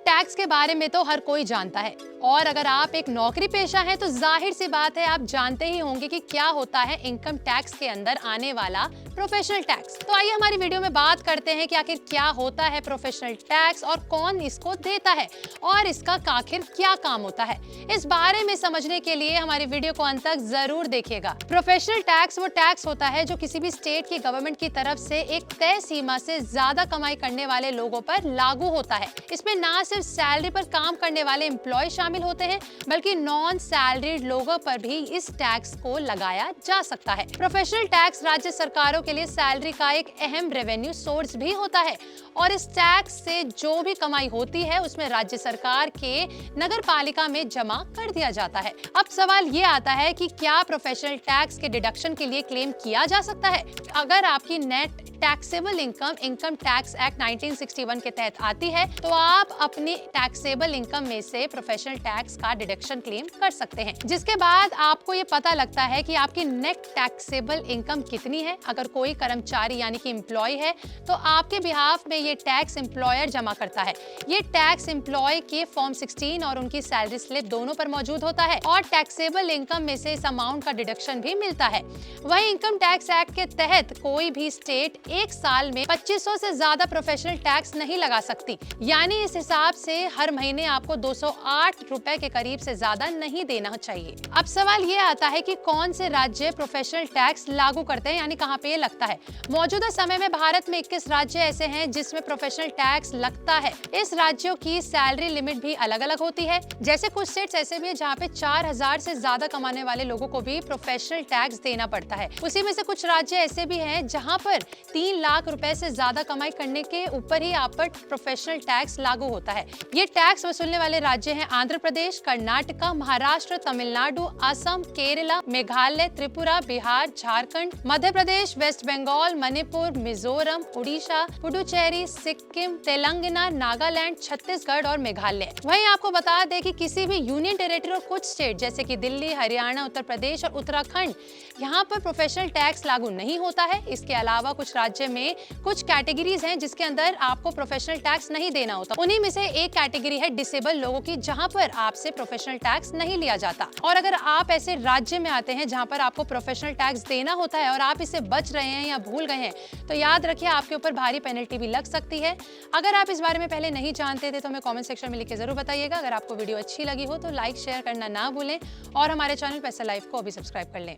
Tax के बारे में तो हर कोई जानता है और अगर आप एक नौकरी पेशा हैं तो जाहिर सी बात है आप जानते ही होंगे कि क्या होता है इनकम टैक्स के अंदर आने वाला प्रोफेशनल टैक्स। तो आइए हमारी वीडियो में बात करते हैं कि आखिर क्या होता है प्रोफेशनल टैक्स और कौन इसको देता है और इसका आखिर क्या काम होता है। इस बारे में समझने के लिए हमारी वीडियो को अंत तक जरूर देखिएगा। प्रोफेशनल टैक्स वो टैक्स होता है जो किसी भी स्टेट की गवर्नमेंट की तरफ से एक तय सीमा से ज्यादा कमाई करने वाले लोगों पर लागू होता है। इसमें ना सिर्फ सैलरी पर काम करने वाले एम्प्लॉय शामिल होते हैं बल्कि नॉन सैलरीड लोगों पर भी इस टैक्स को लगाया जा सकता है। प्रोफेशनल टैक्स राज्य सरकारों के लिए सैलरी का एक अहम रेवेन्यू सोर्स भी होता है और इस टैक्स से जो भी कमाई होती है उसमें राज्य सरकार के नगर पालिका में जमा कर दिया जाता है। अब सवाल ये आता है कि क्या प्रोफेशनल टैक्स के डिडक्शन के लिए क्लेम किया जा सकता है? अगर आपकी net taxable income tax act 1961 के तहत आती है तो आप अपनी टैक्सेबल इनकम में से प्रोफेशनल टैक्स का डिडक्शन क्लेम कर सकते हैं, जिसके बाद आपको ये पता लगता है कि आपकी नेट टैक्सेबल इनकम कितनी है। अगर कोई कर्मचारी यानी कि एम्प्लॉय है तो आपके बिहाफ में ये टैक्स एम्प्लॉयर जमा करता है। ये टैक्स एम्प्लॉय के फॉर्म 16 और उनकी सैलरी स्लिप दोनों पर मौजूद होता है और टैक्सेबल इनकम में से इस अमाउंट का डिडक्शन भी मिलता है। वहीं इनकम टैक्स एक्ट के तहत कोई भी स्टेट एक साल में 2500 से ज्यादा प्रोफेशनल टैक्स नहीं लगा सकती, यानी इस हिसाब से हर महीने आपको 208 रुपए के करीब से ज्यादा नहीं देना चाहिए। अब सवाल ये आता है कि कौन से राज्य प्रोफेशनल टैक्स लागू करते हैं, यानी कहाँ पे ये लगता है। मौजूदा समय में भारत में 21 राज्य ऐसे हैं जिसमें प्रोफेशनल टैक्स लगता है। इस राज्यों की सैलरी लिमिट भी अलग अलग होती है। जैसे कुछ स्टेट्स ऐसे भी है जहाँ पे 4000 से ज्यादा कमाने वाले लोगों को भी प्रोफेशनल टैक्स देना पड़ता है। उसी में से कुछ राज्य ऐसे भी हैं जहाँ पर 3 लाख रुपए से ज्यादा कमाई करने के ऊपर ही आप पर प्रोफेशनल टैक्स लागू होता है। ये टैक्स वसूलने वाले राज्य हैं आंध्र प्रदेश, कर्नाटका, महाराष्ट्र, तमिलनाडु, असम, केरला, मेघालय, त्रिपुरा, बिहार, झारखंड, मध्य प्रदेश, वेस्ट बंगाल, मणिपुर, मिजोरम, उड़ीसा, पुडुचेरी, सिक्किम, तेलंगाना, नागालैंड, छत्तीसगढ़ और मेघालय। वहीं आपको बता दें कि किसी भी यूनियन टेरिटरी और कुछ स्टेट जैसे कि दिल्ली, हरियाणा, उत्तर प्रदेश और उत्तराखंड, यहाँ पर प्रोफेशनल टैक्स लागू नहीं होता है। इसके अलावा कुछ राज्य में कुछ कैटेगरीज हैं जिसके अंदर आपको प्रोफेशनल टैक्स नहीं देना होता। उन्हीं में से एक कैटेगरी है डिसेबल लोगों की, जहां पर आपसे प्रोफेशनल टैक्स नहीं लिया जाता। और अगर आप ऐसे राज्य में आते हैं जहां पर आपको प्रोफेशनल टैक्स देना होता है और आप इसे बच रहे हैं या भूल गए हैं तो याद रखिए आपके ऊपर भारी पेनल्टी भी लग सकती है। अगर आप इस बारे में पहले नहीं जानते थे तो हमें कॉमेंट सेक्शन में लिख के जरूर बताइएगा। अगर आपको वीडियो अच्छी लगी हो तो लाइक शेयर करना ना भूलें और हमारे चैनल पैसा लाइफ को अभी सब्सक्राइब कर लें।